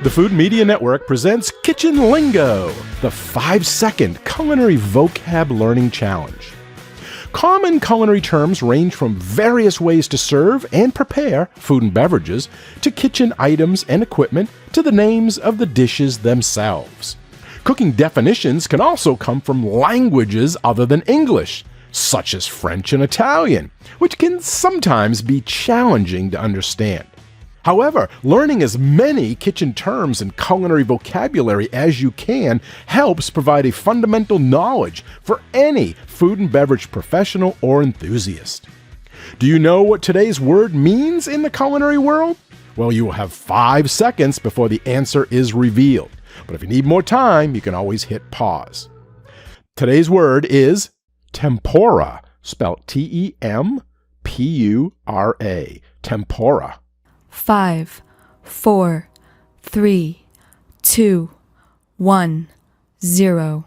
The Food Media Network presents Kitchen Lingo, the 5-second culinary vocab learning challenge. Common culinary terms range from various ways to serve and prepare food and beverages, to kitchen items and equipment, to the names of the dishes themselves. Cooking definitions can also come from languages other than English, such as French and Italian, which can sometimes be challenging to understand. However, learning as many kitchen terms and culinary vocabulary as you can helps provide a fundamental knowledge for any food and beverage professional or enthusiast. Do you know what today's word means in the culinary world? Well, you will have 5 seconds before the answer is revealed. But if you need more time, you can always hit pause. Today's word is tempura, spelled T-E-M-P-U-R-A, tempura. 5, 4, 3, 2, 1, 0.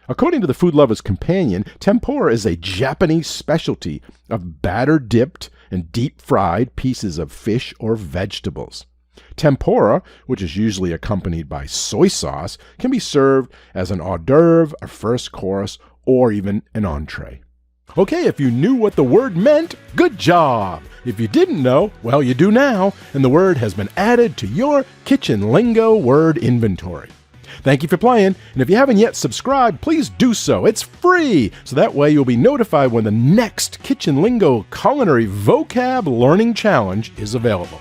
According to the Food Lover's Companion, tempura is a Japanese specialty of batter-dipped and deep-fried pieces of fish or vegetables. Tempura, which is usually accompanied by soy sauce, can be served as an hors d'oeuvre, a first course, or even an entree. Okay, if you knew what the word meant, good job! If you didn't know, well, you do now, and the word has been added to your Kitchen Lingo word inventory. Thank you for playing, and if you haven't yet subscribed, please do so. It's free, so that way you'll be notified when the next Kitchen Lingo Culinary Vocab Learning Challenge is available.